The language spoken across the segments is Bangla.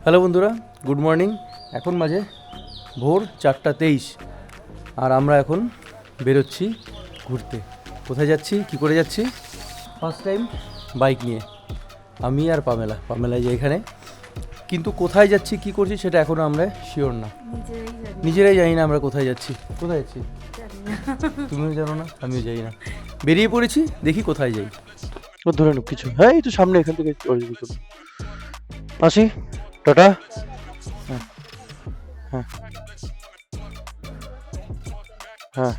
হ্যালো বন্ধুরা, গুড মর্নিং। এখন বাজে ভোর 4:23 আর আমরা এখন বেরোচ্ছি ঘুরতে। কোথায় যাচ্ছি, কি করে যাচ্ছি? ফার্স্ট টাইম বাইক নিয়ে আমি আর পামেলা যে এখানে, কিন্তু কোথায় যাচ্ছি কি করছি সেটা এখনও আমরা শিওর না, নিজেরাই জানি না আমরা কোথায় যাচ্ছি। কোথায় যাচ্ছি তুমিও জানো না, আমিও জানি না। বেরিয়ে পড়েছি, দেখি কোথায় যাই। ধরে নেব কিছু। হ্যাঁ, এই তো সামনে, এখান থেকে আসি। টাটা। হ্যাঁ হ্যাঁ হ্যাঁ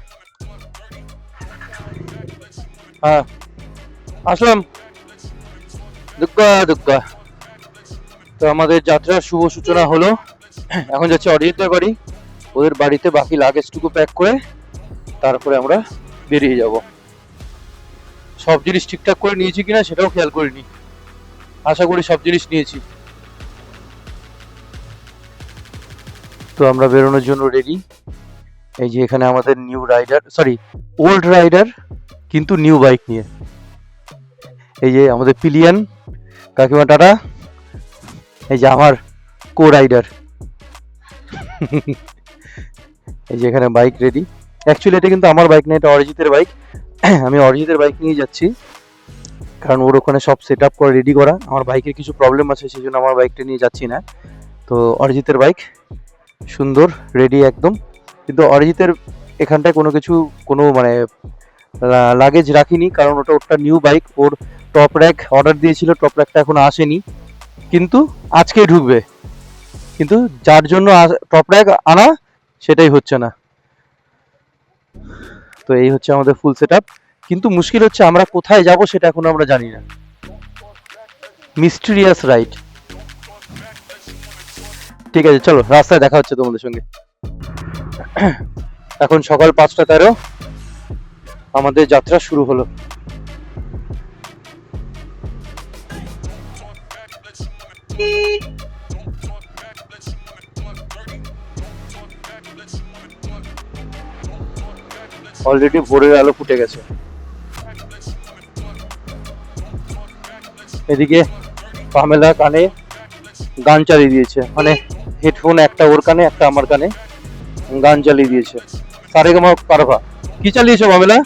হ্যাঁ, আসলাম। দুগ্গা দুগ্গা। তো আমাদের যাত্রার শুভ সূচনা হলো। এখন যাচ্ছি অরিজিতের বাড়ি, ওদের বাড়িতে বাকি লাগেজটুকু প্যাক করে তারপরে আমরা বেরিয়ে যাব। সব জিনিস ঠিকঠাক করে নিয়েছি কিনা সেটাও খেয়াল করিনি, আশা করি সব জিনিস নিয়েছি। তো আমরা বেরোনোর জন্য রেডি। এই যে এখানে আমাদের new rider, sorry old rider, কিন্তু নিউ বাইক নিয়ে। এই যে আমাদের পিলিয়ান কাকিমা, টাটা। এই যে আমার কো রাইডার। এই যে এখানে বাইক রেডি। অ্যাকচুয়ালি এটা কিন্তু আমার বাইক না, এটা অরিজিতের বাইক। আমি অরিজিতের বাইক নিয়ে যাচ্ছি, কারণ ওর ওখানে সব সেট আপ করে রেডি করা। আমার বাইকের কিছু প্রবলেম আছে, সেই জন্য আমার বাইকটা নিয়ে যাচ্ছি না। তো অরিজিতের বাইক সুন্দর রেডি একদম। কিন্তু অরিজিতের এখানটায় কোনো মানে লাগেজ রাখিনি, কারণ ওটা নিউ বাইক। ওর টপ র্যাক অর্ডার দিয়েছিল, টপ র্যাকটা এখনো আসেনি, কিন্তু আজকেই ঢুকবে। কিন্তু যার জন্য টপ র্যাক আনা সেটাই হচ্ছে না। তো এই হচ্ছে আমাদের ফুল সেট আপ। কিন্তু মুশকিল হচ্ছে আমরা কোথায় যাব সেটা এখনো আমরা জানি না। Mysterious ride. ঠিক আছে, চলো রাস্তায় দেখা হচ্ছে তোমাদের সঙ্গে। এখন সকাল 5:13, আমাদের যাত্রা শুরু হলো। অলরেডি ভোরের আলো ফুটে গেছে। এদিকে পামেলা কানে গান চালিয়ে দিয়েছে, মানে হেডফোন একটা ওর কানে একটা আমার কানে, গান চালিয়ে দিয়েছে। সারেগামা পারভা। কি চালিয়েছো পামেলা?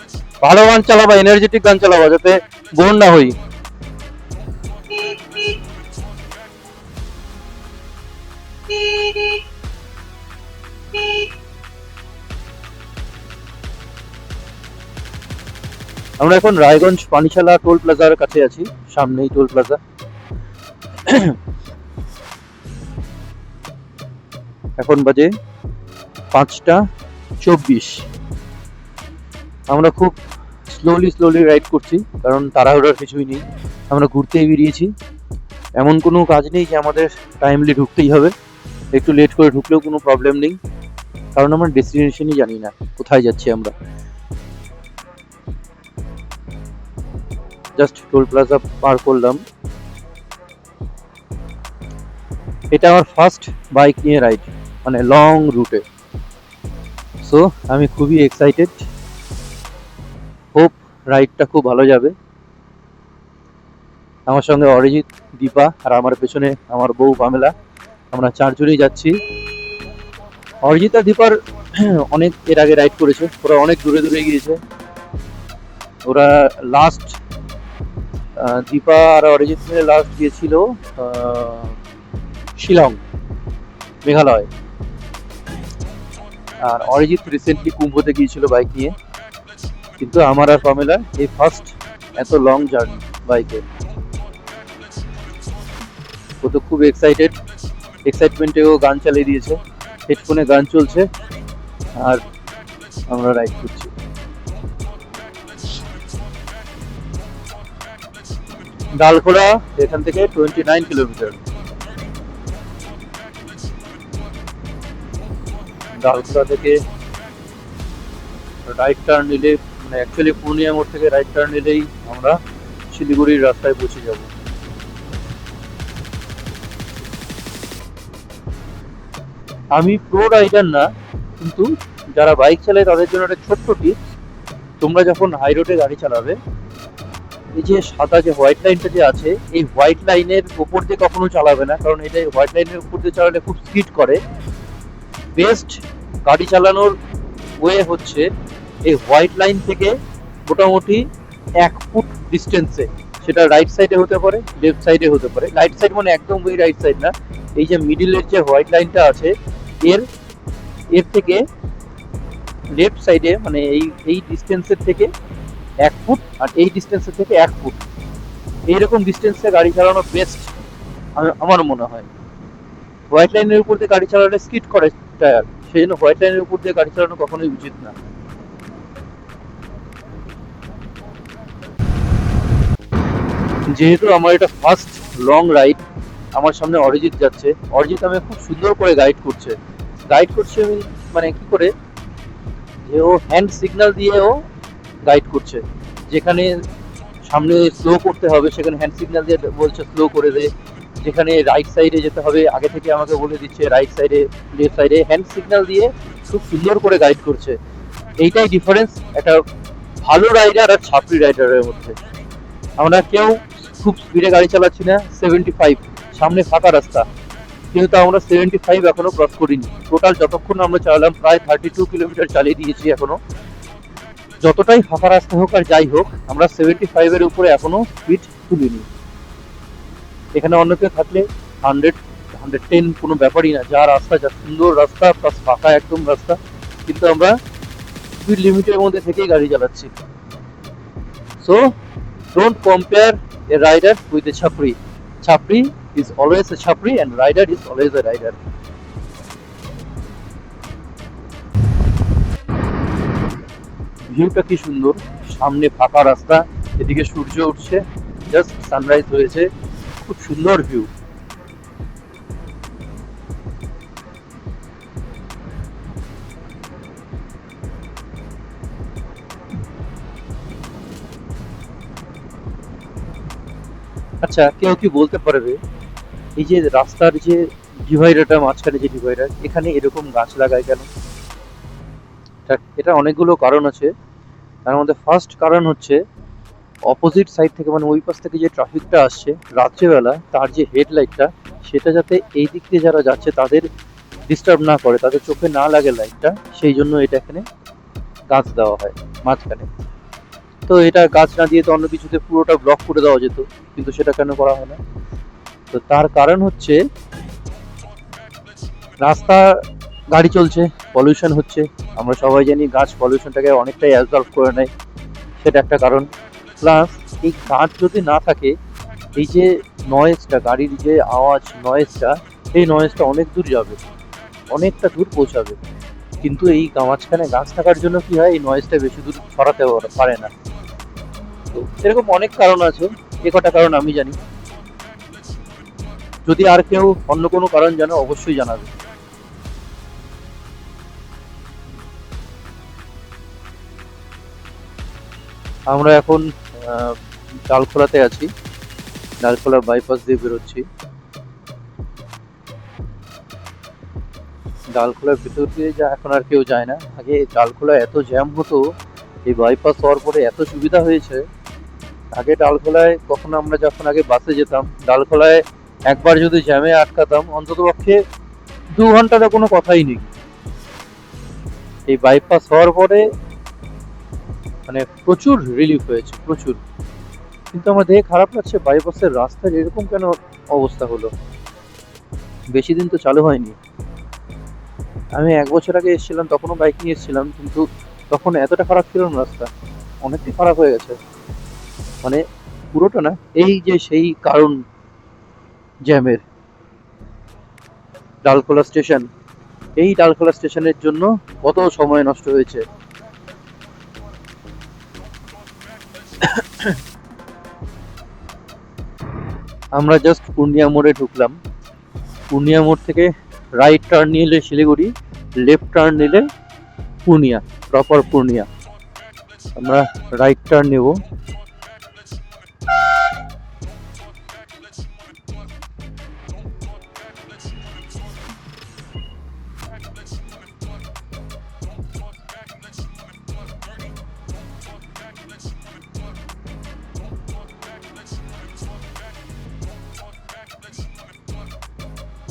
ভালো গান চালাবা, এনার্জেটিক গান চালাবা, যাতে বোর না হই। আমরা এখন রায়গঞ্জ পানিশালা টোল প্লাজার কাছে আছি, সামনেই টোল প্লাজা। এখন বাজে 5:24। আমরা খুব স্লোলি রাইড করছি, কারণ তাড়াহুড়োর কিছুই নেই। আমরা ঘুরতেই বেরিয়েছি, এমন কোনো কাজ নেই যে আমাদের টাইমলি ঢুকতেই হবে। একটু লেট করে ঢুকলেও কোনো প্রবলেম নেই, কারণ আমরা ডেস্টিনেশনই জানি না কোথায় যাচ্ছি আমরা। জাস্ট টোল প্লাজা পার করলাম। এটা আমার ফার্স্ট বাইক নিয়ে রাইড, মানে লং রুটে। সো আমি খুবই এক্সাইটেড, হোপ রাইডটা খুব ভালো যাবে। আমার সঙ্গে অরিজিৎ, দীপা আর আমার পেছনে আমার বউ পামেলা, আমরা চারজনই যাচ্ছি। অরিজিৎ আর দীপার অনেক এর আগে রাইড করেছে, ওরা অনেক দূরে গিয়েছে। ওরা লাস্ট, দীপা আর অরিজিৎ মিলে লাস্ট গিয়েছিল শিলং, মেঘালয়। আর অরিজিৎ রিসেন্টলি কুম্ভতে গিয়েছিল বাইক নিয়ে। কিন্তু আমার আর পামেলা এই ফার্স্ট এত লং জার্নি বাইকে। ও তো খুব এক্সাইটমেন্টেও গান চালিয়ে দিয়েছে, হেডফোনে গান চলছে আর আমরা রাইড করছি। ডালখোলা এখান থেকে 29 কিলোমিটার। ডালখোলা থেকে রাইট টার্ন নিলে, মানে অ্যাকচুয়ালি পূর্ণিয়া মোড় থেকে রাইট টার্ন নিলেই আমরা শিলিগুড়ির রাস্তায় পৌঁছে যাব। আমি প্রো রাইডার না, কিন্তু যারা বাইক চালায় তাদের জন্য একটা ছোট্ট টিপস: তোমরা যখন হাই রোডে গাড়ি চালাবে, এই যে সাদা যে হোয়াইট লাইনটা যে আছে, এই হোয়াইট লাইনের উপর দিয়ে কখনো চালাবে না, কারণ এটা হোয়াইট লাইনের উপর দিয়ে চালালে খুব স্কিড করে। বেস্ট গাড়ি চালানোর ওয়ে হচ্ছে এই হোয়াইট লাইন থেকে মোটামুটি 1 ফুট ডিস্টেন্সে, সেটা রাইট সাইডে হতে পারে, লেফট সাইডে হতে পারে। রাইট সাইড মানে একদম ওই রাইট সাইড না, এই যে মিডিলের যে হোয়াইট লাইনটা আছে এর এর থেকে লেফট সাইডে, মানে এই ডিস্টেন্সের থেকে 1 ফুট, আর এই ডিস্টেন্সের থেকে 1 ফুট, এইরকম ডিস্টেন্সে গাড়ি চালানো বেস্ট আমার মনে হয়। হোয়াইট লাইনের উপর দিয়ে গাড়ি চালালে স্কিড করে টায়ার, সেই জন্য হোয়াইট লাইনের উপর দিয়ে গাড়ি চালানো কখনোই উচিত না। যেহেতু আমার এটা ফার্স্ট লং রাইড, আমার সামনে অরিজিৎ যাচ্ছে। অরিজিৎ আমাকে খুব সুন্দর করে গাইড করছে আমি, মানে কি করে, যে ও হ্যান্ড সিগন্যাল দিয়ে ও গাইড করছে। যেখানে সামনে স্লো করতে হবে সেখানে হ্যান্ড সিগন্যাল দিয়ে বলছে স্লো করে দে, যেখানে রাইট সাইডে যেতে হবে আগে থেকে আমাকে বলে দিচ্ছে রাইট সাইডে, লেফট সাইডে হ্যান্ড সিগন্যাল দিয়ে খুব সুন্দর করে গাইড করছে। এইটাই ডিফারেন্স একটা ভালো রাইডার আর ছাপড়ি রাইডারের মধ্যে। আমরা কেউ খুব স্পিডে গাড়ি চালাচ্ছি না, 75, সামনে ফাঁকা রাস্তা, কিন্তু আমরা 75 এখনো ক্রস করিনি। টোটাল যতক্ষণ আমরা চালালাম প্রায় 32 কিলোমিটার চালিয়ে দিয়েছি এখনো। যতটাই ফাঁকা রাস্তা হোক আর যাই হোক, আমরা 75 এর উপরে এখনো স্পিড তুলিনি। এখানে অন্য কেউ থাকলে 100, 110 কোনো ব্যাপারই না, যা রাস্তা, যা সুন্দর রাস্তা প্লাস ফাঁকা একদম রাস্তা, কিন্তু আমরা স্পিড লিমিটের মধ্যে থেকেই গাড়ি চালাচ্ছি। So don't compare a rider with a chapri. Chapri is always a chapri and rider is always a rider. ভিউটা কি সুন্দর, সামনে ফাঁকা রাস্তা, এদিকে সূর্য উঠছে, জাস্ট সানরাইজ হয়েছে, খুব সুন্দর ভিউ। আচ্ছা, কেউ কি বলতে পারবে এই যে রাস্তার যে ডিভাইডারটা, মাঝখানে যে ডিভাইডার, এখানে এরকম গাছ লাগায় কেন? এটা অনেকগুলো কারণ আছে। তার মধ্যে ফার্স্ট কারণ হচ্ছে অপোজিট সাইড থেকে, মানে ওই পাশ থেকে যে ট্রাফিকটা আসছে রাত্রেবেলা, তার যে হেডলাইটটা, সেটা যাতে এই দিক দিয়ে যারা যাচ্ছে তাদের ডিস্টার্ব না করে, তাদের চোখে না লাগে লাইটটা, সেই জন্য এটা এখানে গাছ দেওয়া হয় মাঝখানে। তো এটা গাছ না দিয়ে তো অন্য কিছুতে পুরোটা ব্লক করে দেওয়া যেত, কিন্তু সেটা কেন করা হয় না? তো তার কারণ হচ্ছে রাস্তা, গাড়ি চলছে, পলিউশন হচ্ছে, আমরা সবাই জানি গাছ পলিউশনটাকে অনেকটাই অ্যাবজর্ব করে নেয়, সেটা একটা কারণ। প্লাস এই গাছ যদি না থাকে, এই যে নয়েজটা, গাড়ির যে আওয়াজ, নয়েজটা, এই নয়েজটা অনেক দূর যাবে, অনেকটা দূর পৌঁছাবে। কিন্তু এই মাঝখানে গাছ থাকার জন্য কি হয়, এই নয়েজটা বেশি দূর ছড়াতে পারে না। তো এরকম অনেক কারণ আছে, এ কটা কারণ আমি জানি। যদি আর কেউ অন্য কোনো কারণ জানো অবশ্যই জানাবে। আমরা এখন ডালখোলাতে আছি, ডালখোলা বাইপাস দিয়ে বেরোচ্ছি। ডালখোলার ভেতর দিয়ে যা এখন আর কেউ যায় না, আগে ডালখোলা এত জ্যাম হতো, এই বাইপাস হওয়ার পরে এত সুবিধা হয়েছে। আগে ডালখোলায় কখনো আমরা যখন আগে বাসে যেতাম, ডালখোলায় একবার যদি জ্যামে আটকাতাম, অন্তত পক্ষে 2 ঘন্টার কোনো কথাই নেই। এই বাইপাস হওয়ার পরে মানে প্রচুর রিলিফ হয়েছে, প্রচুর। কিন্তু আমার দেখে খারাপ লাগছে, বাইপাসের রাস্তার এরকম কেন অবস্থা হলো? বেশি দিন তো চালু হয়নি। আমি 1 বছর আগে এসেছিলাম, তখনও বাইক নিয়ে এসেছিলাম, কিন্তু তখন এতটা খারাপ ছিল না রাস্তা, অনেকটাই খারাপ হয়ে গেছে। মানে পুরোটা না, এই যে সেই কারণ জ্যামের, ডালখোলা স্টেশন, এই ডালখোলা স্টেশনের জন্য কত সময় নষ্ট হয়েছে। আমরা জাস্ট পূর্ণিয়া মোড়ে ঢুকলাম। পূর্ণিয়া মোড় থেকে রাইট টার্ন নিলে শিলিগুড়ি, লেফট টার্ন নিলে পূর্ণিয়া, প্রপার পূর্ণিয়া। আমরা রাইট টার্ন নেব।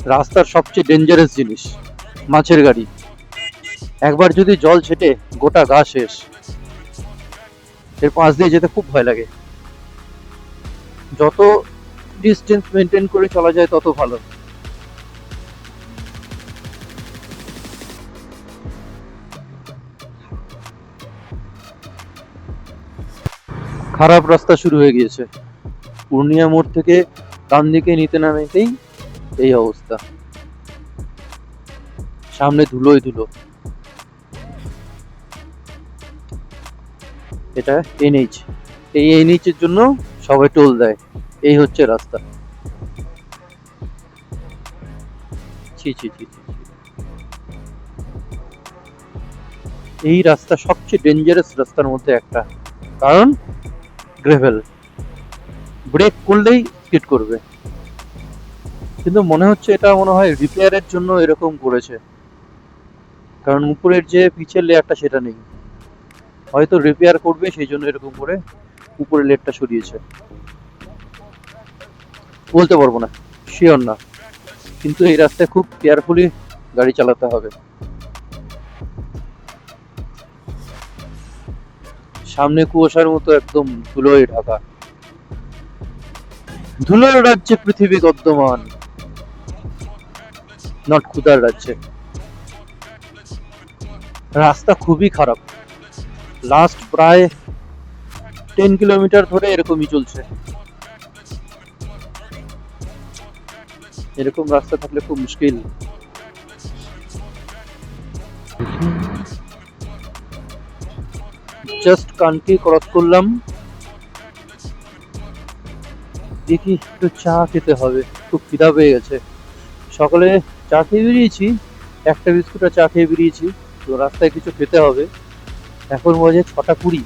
রাস্তার সবচেয়ে ডেঞ্জারাস জিনিস মাছের গাড়ি। একবার যদি জল ছেটে গোটা গা শেষ। এর পাশ দিয়ে যেতে খুব ভয় লাগে। যত ডিস্টেন্স মেনটেন করে চলা যায় তত ভালো। খারাপ রাস্তা শুরু হয়ে গিয়েছে। পূর্ণিয়া মোড় থেকে ডান দিকে নিতে নামেতেই এই অবস্থা। সামনে ধুলোই ধুলো। এটা এনএইচ। এই এনএইচ এর জন্য সবাই টোল দেয়। এই হচ্ছে রাস্তা। ছি ছি ছি ছি। এই রাস্তা সবচেয়ে ডেঞ্জারাস রাস্তার মধ্যে একটা, কারণ গ্রেভেল। ব্রেক করলেই স্কিড করবে। কিন্তু মনে হচ্ছে এটা মনে হয় রিপেয়ারের জন্য এরকম করেছে, কারণ উপরের যে পিচের লেয়ারটা সেটা নেই। হয়তো রিপেয়ার করবে সেই জন্য এরকম করে উপরের লেয়ারটা সরিয়েছে, বলতে পারবো না, শিওর না। কিন্তু এই রাস্তায় খুব কেয়ারফুলি গাড়ি চালাতে হবে। সামনে কুয়াশার মতো একদম ধুলোয় ঢাকা। ধুলোর রাজ্যে পৃথিবী গদ্যমান, নট ক্ষুধার রাজ্যে। রাস্তা খুবই খারাপ। লাস্ট প্রায় 10 কিলোমিটার ধরে এরকমই চলছে। এরকম রাস্তা থাকলে খুব মুশকিল। জাস্ট কান্ট্রি ক্রস করলাম। দেখি একটু চা খেতে হবে, খুব খিদা পেয়ে গেছে। সকালে চা খেয়ে বেরিয়েছি, একটা বিস্কুট আর চা খেয়ে বেরিয়েছি, তো রাস্তায় কিছু খেতে হবে। এখন বাজে 6:20।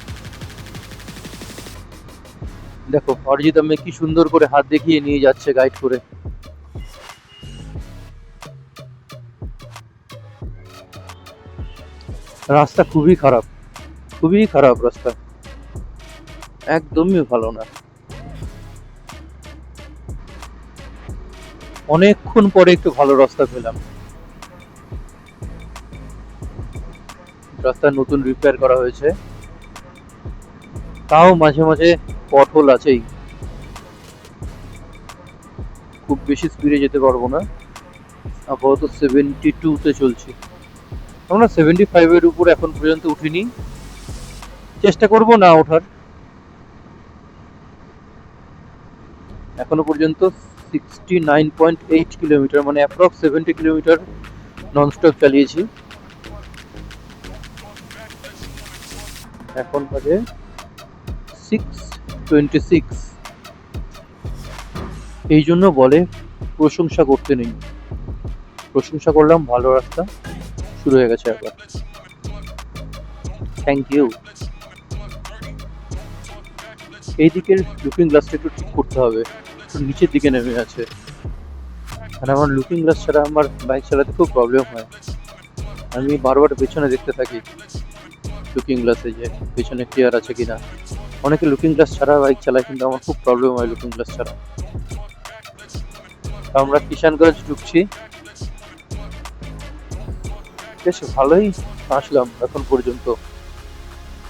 দেখো অরিজিৎ আমি কি সুন্দর করে হাত দেখিয়ে নিয়ে যাচ্ছে গাইড করে। রাস্তা খুবই খারাপ, খুবই খারাপ রাস্তা, একদমই ভালো না। অনেকক্ষণ পরে একটু ভালো রাস্তা পেলাম। রাস্তা নতুন রিপেয়ার করা হয়েছে, তাও মাঝে মাঝে পথহোল আছেই। খুব বেশি স্পিডে যেতে পারবো না। আপাতত 72-তে চলছি। আমরা 75-এর উপর এখন পর্যন্ত উঠিনি, চেষ্টা করব না ওঠার। এখনো পর্যন্ত 69.8 কিলোমিটার, মানে অ্যাপ্রক্স 70 কিলোমিটার ননস্টপ চালিয়েছি। এখন বাজে 6:26। এই জন্য বলে প্রশংসা করতে নেই। প্রশংসা করলাম, ভালো রাস্তা শুরু হয়ে গেছে একবার। Thank you. এই দিকের লুকিং গ্লাসটা একটু ঠিক করতে হবে, একটু নিচের দিকে নেমে আছে। আর আমার লুকিং গ্লাস ছাড়া আমার বাইক চালাতে খুব প্রবলেম হয়। আমি বারবার পেছনে দেখতে থাকি লুকিং গ্লাসে, যে পেছনে ক্লিয়ার আছে কিনা। অনেকে লুকিং গ্লাস ছাড়া বাইক চালায়, কিন্তু আমার খুব প্রবলেম হয় লুকিং গ্লাস ছাড়া। আমরা কিষানগঞ্জ ঢুকছি। বেশ ভালোই আসলাম এখন পর্যন্ত।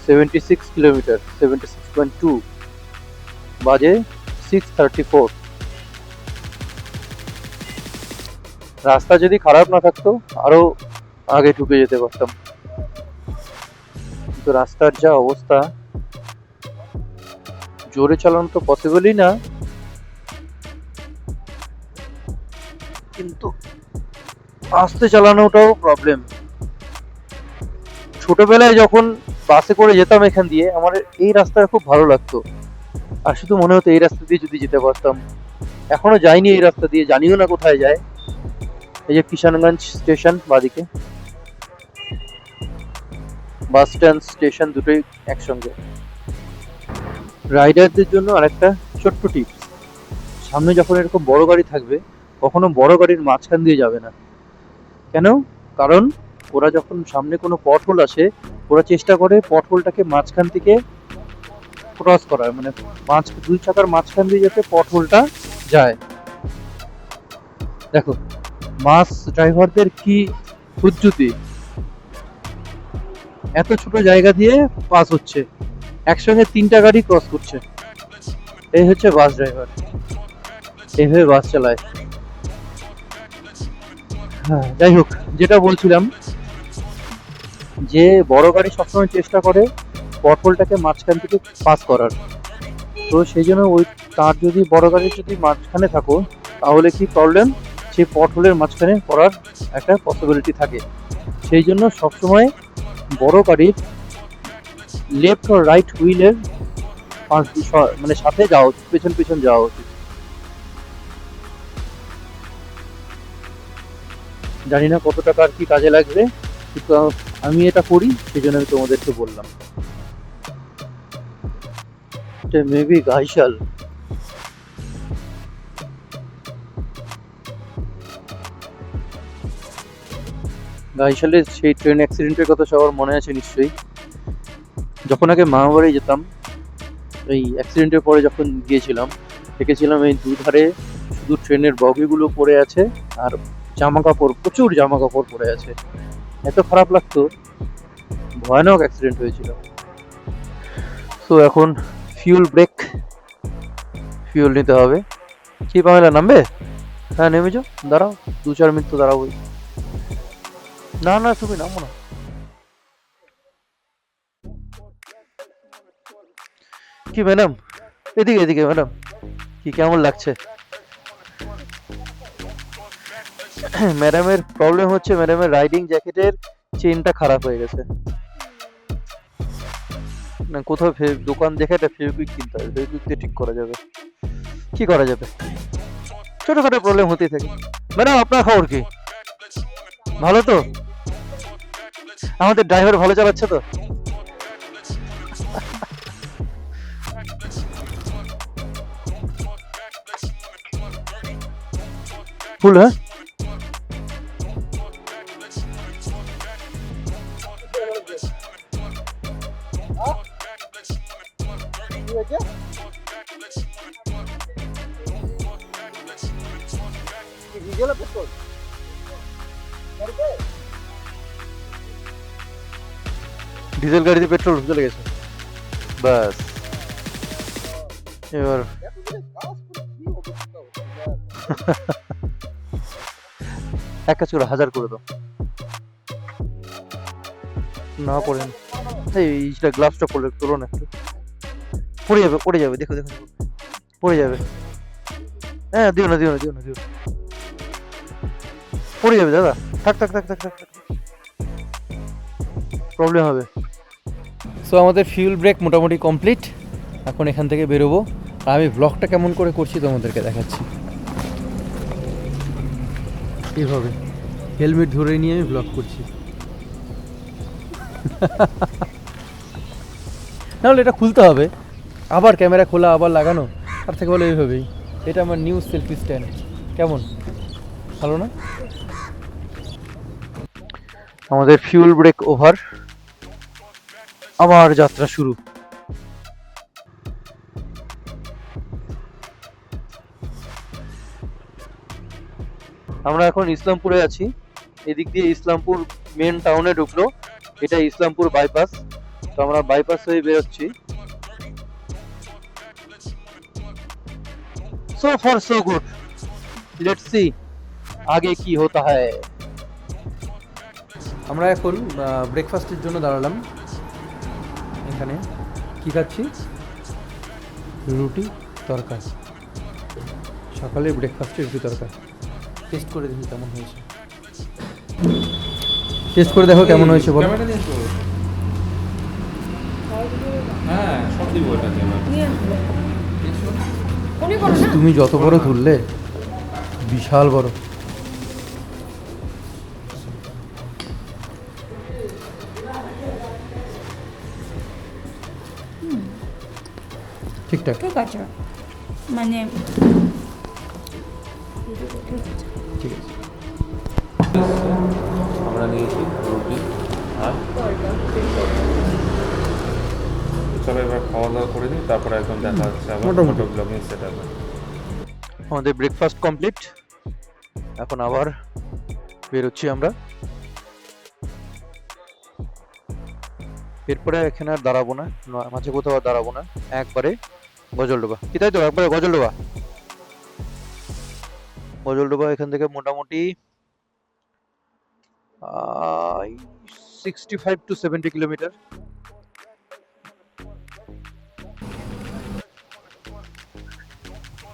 76 কিলোমিটার, 76.2, বাজে 6:34। রাস্তা যদি খারাপ না থাকতো আরো আগে ঢুকে যেতে পারতাম, কিন্তু রাস্তার যা অবস্থা, জোরে চালানো তো পসিবলই না, কিন্তু আস্তে চালানোটাও প্রবলেম। ছোটবেলায় যখন বাসে করে যেতাম এখান দিয়ে, আমার এই রাস্তাটা খুব ভালো লাগতো, আর শুধু মনে হতো এই রাস্তা দিয়ে যদি যেতে পারতাম। এখনো যাইনি এই রাস্তা দিয়ে, জানিও না কোথায় যায়। এই যে কিষানগঞ্জ স্টেশন, বাদিকে বাস স্ট্যান্ড স্টেশন দুটোই একসঙ্গে। রাইডারদের জন্য আরেকটা ছোট্ট টিপস, সামনে যখন এরকম বড় গাড়ি থাকবে, কখনো বড় গাড়ির মাঝখান দিয়ে যাবে না। কেন? কারণ ওরা যখন সামনে কোনো পথহোল আসে, ওরা চেষ্টা করে পথহোলটাকে মাঝখান থেকে ক্রস করার, মানে দুই চাকার মাঝখান দিয়ে যাতে পথহোলটা যায়। দেখো বাস ড্রাইভারদের কি হুজ্জুতি, এত ছোট জায়গা দিয়ে পাস হচ্ছে, একসঙ্গে 3টা গাড়ি ক্রস করছে। এই হচ্ছে বাস ড্রাইভার, এইভাবে বাস চালায়। হ্যাঁ, যাই হোক, যেটা বলছিলাম যে বড় গাড়ি সবসময় চেষ্টা করে পটহোলটাকে মাঝখান থেকে পাস করার। তো সেই জন্য ওই তার যদি বড় গাড়ি যদি মাঝখানে থাকো তাহলে কি প্রবলেম, সেই পটহোলের মাঝখানে পড়ার একটা পসিবিলিটি থাকে। সেই জন্য সবসময় বড় গাড়ির লেফট ও রাইট হুইলের মানে সাথে যাও, পেছন পেছন যাওয়া উচিত। জানি না কত টাকা আর কি কাজে লাগবে, কিন্তু আমি এটা করি, সেই জন্য আমি তোমাদেরকে বললাম। এটা মেবি গাইশাল। গাইশালের সেই ট্রেন অ্যাক্সিডেন্টের কথা সবার মনে আছে নিশ্চয়ই। যখন আগে মামাবাড়ি যেতাম, এই অ্যাক্সিডেন্টের পরে যখন গিয়েছিলাম, দেখেছিলাম এই দুধারে শুধু ট্রেনের বগিগুলো পড়ে আছে আর জামা কাপড়, প্রচুর জামা কাপড় পড়ে আছে। এত খারাপ লাগতো, ভয়ানক অ্যাক্সিডেন্ট হয়েছিল। তো এখন ফিউল ব্রেক, ফিউল নিতে হবে। কি পামেলা, নামবে? হ্যাঁ নেমে যাও, দাঁড়াও 2-4 মিনিট তো দাঁড়াবোই। না না তুমি নামো না। কি ম্যাডাম, এদিকে এদিকে ম্যাডাম, কি কেমন লাগছে? ম্যাডামের প্রবলেম হচ্ছে, ম্যাডামের রাইডিং জ্যাকেটের চেনটা খারাপ হয়ে গেছে। না কোথাও দোকান দেখে একটা ফেভিকুইক কিনতে হবে, ফেভিকুইক দিয়ে ঠিক করা যাবে। কি করা যাবে, ছোটখাটো প্রবলেম হতেই থাকে। ম্যাডাম আপনার খবর কি, ভালো তো? আমাদের ড্রাইভার ভালো চালাচ্ছে তো? ফুল, হ্যাঁ ডিজেল গাড়িতে পেট্রোল চলে গেছে, বাস এবার এক কাজ করে 1000 করে দাও। না পড়েন, এইটা গ্লাভসটা পড়লে তোলো না একটু, পড়ে যাবে পড়ে যাবে, দেখো দেখো দেখো, পড়ে যাবে। হ্যাঁ দিও না দিও না দিও না দিও না, পড়ে যাবে দাদা, থাক থাক থাক থাক থাক, প্রবলেম হবে। সো আমাদের ফিউল ব্রেক মোটামুটি কমপ্লিট। এখন এখান থেকে বেরোবো, আর আমি ব্লগটা কেমন করে করছি তোমাদেরকে দেখাচ্ছি। এইভাবে হেলমেট ধরে নিয়ে আমি ব্লগ করছি। নাহলে এটা খুলতে হবে, আবার ক্যামেরা খোলা আবার লাগানো, তার থেকে বলে এইভাবেই। এটা আমার নিউ সেলফি স্ট্যান্ড, কেমন ভালো না? আমাদের ফিউল ব্রেক ওভার, আবার যাত্রা শুরু। আমরা এখন ইসলামপুরে আছি, এদিক দিয়ে ইসলামপুর মেন টাউনে ঢুকলো, এটা ইসলামপুর বাইপাস। তো আমরা বাইপাস হয়ে বেরোচ্ছি। So far so good, let's see আগে কি হতা হ্যায়। আমরা এখন ব্রেকফাস্টের জন্য দাঁড়ালাম। এখানে কি খাচ্ছি, রুটি তরকা, সকালে ব্রেকফাস্টে রুটি তরকা। টেস্ট করে দেখি কেমন হয়েছে, টেস্ট করে দেখো কেমন হয়েছে বলো। হ্যাঁ সব দিব এটা তুমি যত বড় ধরলে, বিশাল বড়। ঠিকঠাক, ঠিক আছে, মানে ঠিক আছে। আমরা নিয়েছি রুটি আর চলো এবার খাওয়া দাওয়া করে দিই, তারপরে একদম দেখা হচ্ছে আবার মোটামুটি। ব্লগিং সেট আপে। আমাদের ব্রেকফাস্ট কমপ্লিট, এখন আবার বেরোচ্ছি আমরা। এরপরে এখানে আর দাঁড়াবো না, মাঝে কোথাও আর দাঁড়াবো না, একবারে গজলডোবা। কি তাই তো, একবারে গজলডোবা। গজলডোবা এখান থেকে মোটামুটি 65 to 70 কিলোমিটার।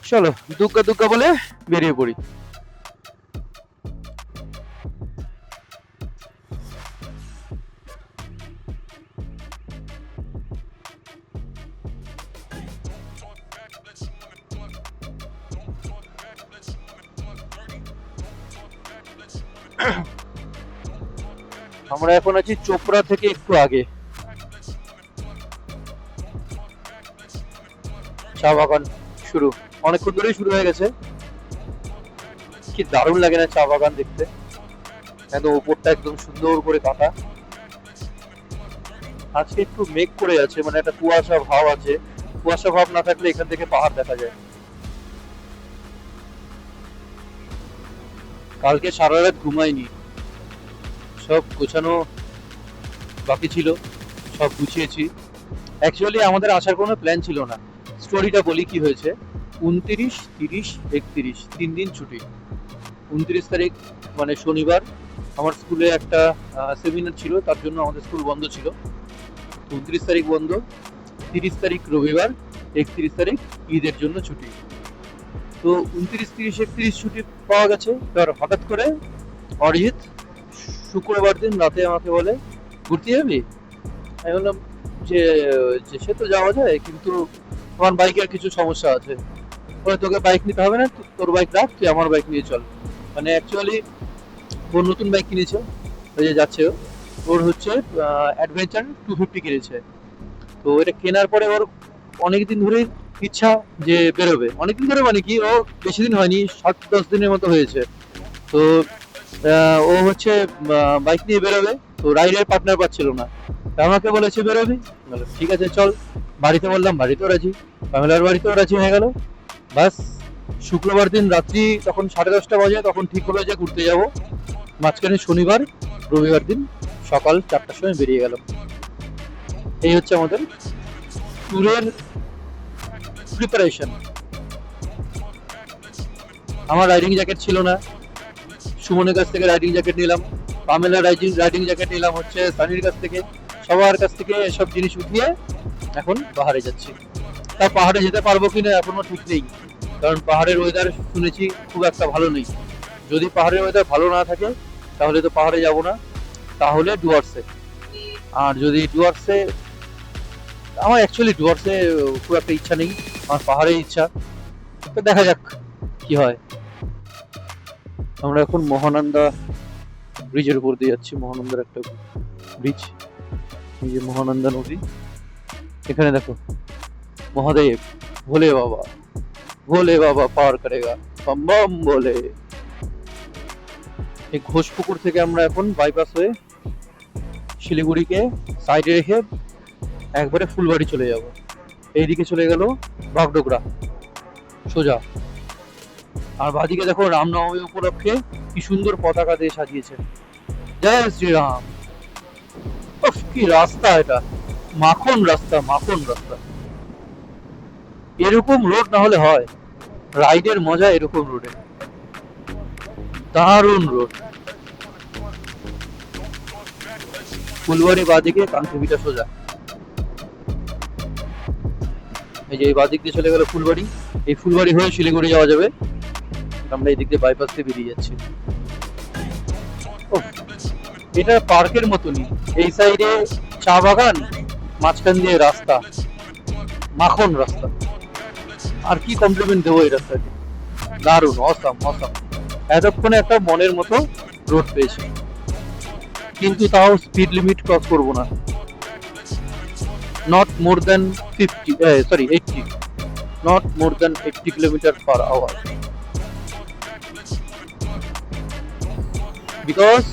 চলো দুগ্গা দুগ্গা বলে বেরিয়ে পড়ি। আমরা এখন আছি চোপড়া থেকে একটু আগে। চা বাগান শুরু, অনেকক্ষণ ধরেই শুরু হয়ে গেছে। কি দারুণ লাগে না চা বাগান দেখতে, একদম উপরটা একদম সুন্দর করে কাটা। আজকে একটু মেঘ করে আছে, মানে একটা কুয়াশা ভাব আছে। কুয়াশা ভাব না থাকলে এখান থেকে পাহাড় দেখা যায়। কালকে সারা রাত ঘুমাইনি, সব গোছানো বাকি ছিল, সব গুছিয়েছি। অ্যাকচুয়ালি আমাদের আসার কোনো প্ল্যান ছিল না। স্টোরিটা বলি কি হয়েছে। 29, 30, 31 3 দিন ছুটি। 29 তারিখ মানে শনিবার আমার স্কুলে একটা সেমিনার ছিল, তার জন্য আমাদের স্কুল বন্ধ ছিল। 29 তারিখ বন্ধ, 30 তারিখ রবিবার, 31 তারিখ ঈদের জন্য ছুটি। তো 29, 30, 31 ছুটি পাওয়া গেছে। এবার হঠাৎ করে অরিজিৎ শুক্রবার দিন রাতে আমাকে বলে, ঘুরতে যাবি? আমি বললাম যে সে তো যাওয়া যায়, কিন্তু আমার বাইকের কিছু সমস্যা আছে। বলে তোকে বাইক নিতে হবে না, তোর বাইক রাখ, তুই আমার বাইক নিয়ে চল। মানে অ্যাকচুয়ালি ওর নতুন বাইক কিনেছে, ওই যে যাচ্ছে ওর হচ্ছে অ্যাডভেঞ্চার 250 কিনেছে। তো এটা কেনার পরে ওর অনেকদিন ধরেই ইচ্ছা যে বেরোবে। অনেকদিন ধরে মানে কি, ও বেশি দিন হয়নি, 7-10 দিনের মতো হয়েছে। তো ও হচ্ছে বাইক নিয়ে বেরোবে, তো রাইডের পার্টনার পাচ্ছিল না। আমাকে বলেছে বেরোবি, ঠিক আছে চল। বাড়িতে বললাম, বাড়িতেও রাজি, ফ্যামিলার বাড়িতেও রাজি হয়ে গেল। বাস শুক্রবার দিন রাত্রি তখন 10:30 বাজে, তখন ঠিক হলো যে ঘুরতে যাব। মাঝখানে শনিবার রবিবার দিন সকাল 4টার সময় বেরিয়ে গেলাম। এই হচ্ছে আমাদের ট্যুরের প্রিপারেশন। আমার রাইডিং জ্যাকেট ছিল না, সুমনের কাছ থেকে রাইডিং জ্যাকেট নিলাম, পামেলার রাইডিং জ্যাকেট নিলাম হচ্ছে সানির কাছ থেকে। সবার কাছ থেকে এসব জিনিস উঠিয়ে এখন পাহাড়ে যাচ্ছি। তা পাহাড়ে যেতে পারবো কিনা এখনো ঠিক নেই, কারণ পাহাড়ের ওয়েদার শুনেছি খুব একটা ভালো নেই। যদি পাহাড়ের ওয়েদার ভালো না থাকে তাহলে তো পাহাড়ে যাব না, তাহলে ডুয়ার্সে। আর যদি ডুয়ার্সে, আমার অ্যাকচুয়ালি ডুয়ার্সে খুব একটা ইচ্ছা নেই, আমার পাহাড়ে ইচ্ছা। তো দেখা যাক কি হয়। আমরা এখন মহানন্দা ব্রিজের উপর দিয়ে যাচ্ছি। মহানন্দার একটা ব্রিজ, এই যে মহানন্দা নদী। এখানে দেখো মহাদেব, ভোলে বাবা, ভোলে বাবা পার করেগা বম বম বলে। এই ঘোষপুকুর থেকে আমরা এখন বাইপাস হয়ে শিলিগুড়িকে সাইডে রেখে একবারে ফুলবাড়ি চলে যাব। এইদিকে চলে গেল বাগডোগরা সোজা। আর বাদিকে দেখো রামনবমী উপলক্ষে কি সুন্দর পতাকা দিয়ে সাজিয়েছে, জয় শ্রীরাম। উফ, কি রাস্তা এটা, মাখন রাস্তা, মাখন রাস্তা। এরকম রোড না হলে হয়, রাইডের মজা এরকম রোডে, দারুণ রোড। ফুলবাড়ি বাদিকে, কান্তিবিটা সোজা। এই যে এই বাদিক দিয়ে চলে গেল ফুলবাড়ি, এই ফুলবাড়ি হয়ে শিলিগুড়ি যাওয়া যাবে। আমরা এই দিক দিয়ে বাইপাস দিয়ে বেরিয়ে যাচ্ছি। এটা পার্কের মতনই, এই সাইডে চা বাগান, মাঝখান দিয়ে রাস্তা, মাখন রাস্তা। আর কি কমপ্লিমেন্ট দেবো এই রাস্তাকে, দারুণ, অসাম অসাম। এতক্ষণে একটা মনের মতো রোড পেয়েছি, কিন্তু তাও স্পিড লিমিট ক্রস করবো না। Not more than 80, not more than 80 kilometre per hour, because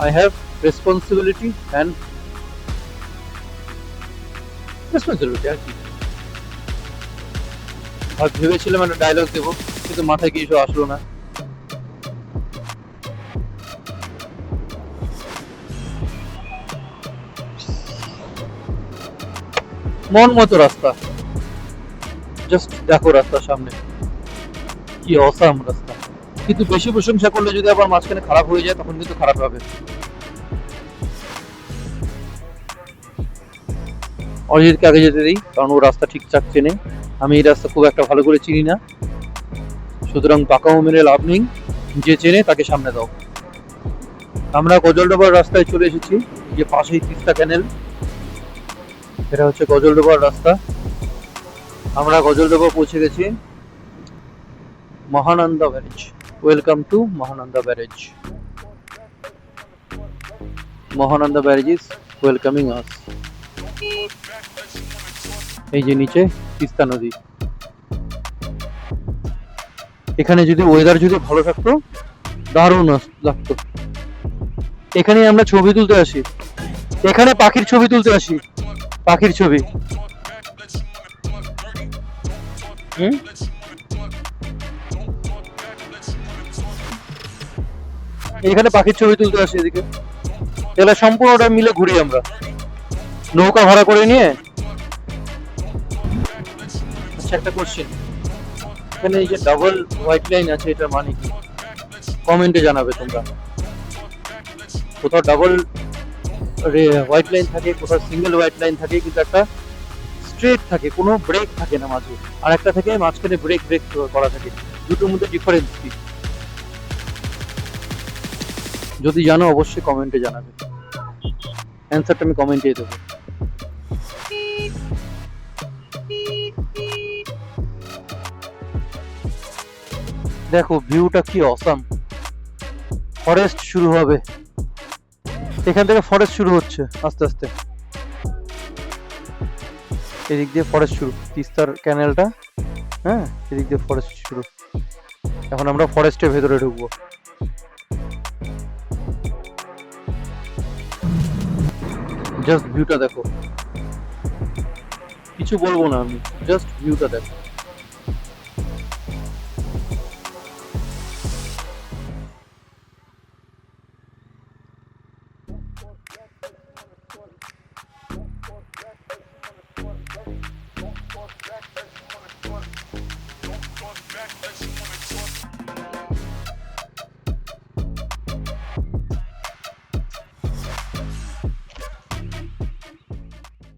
I have responsibility and responsibility. আর কি, আর ভেবেছিলাম একটা ডায়লগ দেবো, কিন্তু মাথায় কিছু আসলো না। মন মতো রাস্তা, জাস্ট দেখো রাস্তার সামনে কি অসাম রাস্তা। কিন্তু বেশি প্রশংসা করলে যদি আবার মাঝখানে খারাপ হয়ে যায় তখন কিন্তু খারাপ হবে। অরিজিৎকে আগে যেতে দিই, কারণ ও রাস্তা ঠিকঠাক চেনে, আমি এই রাস্তা খুব একটা ভালো করে চিনি না, সুতরাং পাকাও মেরে লাভ নেই, যে চেনে তাকে সামনে দাও। আমরা গজলডোবার রাস্তায় চলে এসেছি, যে পাশেই তিস্তা ক্যানেল, এটা হচ্ছে গজলডোবার রাস্তা। আমরা গজলডোবা পৌঁছে গেছি। Mahananda barrage, welcome to Mahananda barrage. Mahananda barrage is welcoming us. এই যে নিচে তিস্তা নদী। এখানে যদি ওয়েদার যদি ভালো থাকতো দারুণ লাগতো। এখানে আমরা ছবি তুলতে আসি, এখানে পাখির ছবি তুলতে আসি, পাখির ছবি। এখানে পাখির ছবি তুলতে আসি এদিকে। এগুলো সম্পূর্ণটা মিলে ঘুরি আমরা নৌকা ভাড়া করে নিয়ে। আচ্ছা, একটা কোশ্চেন, এখানে এই যে ডাবল হোয়াইট লাইন আছে, এটার মানে কি? কমেন্টে জানাবে তোমরা। কোথাও ডাবল হোয়াইট লাইন থাকে, কোথাও সিঙ্গেল হোয়াইট লাইন থাকে, কিন্তু একটা স্ট্রেট থাকে, কোনো ব্রেক থাকে না মাঝে, আর একটা থেকে মাঝখানে ব্রেক ব্রেক করা থাকে। দুটোর মধ্যে ডিফারেন্স কি? যদি জানো অবশ্যই কমেন্টে জানাবে, অ্যান্সারটা আমি কমেন্টে দেবো। দেখো ভিউটা কি অসাম। ফরেস্ট শুরু হবে, এখান থেকে ফরেস্ট শুরু হচ্ছে আস্তে আস্তে। এদিক দিয়ে ফরেস্ট শুরু, তিস্তার ক্যানেলটা, হ্যাঁ, এদিক দিয়ে ফরেস্ট শুরু। এখন আমরা ফরেস্টের ভেতরে ঢুকবো। জাস্ট ভিউটা দেখো, কিছু বলবো না আমি, জাস্ট ভিউটা দেখো।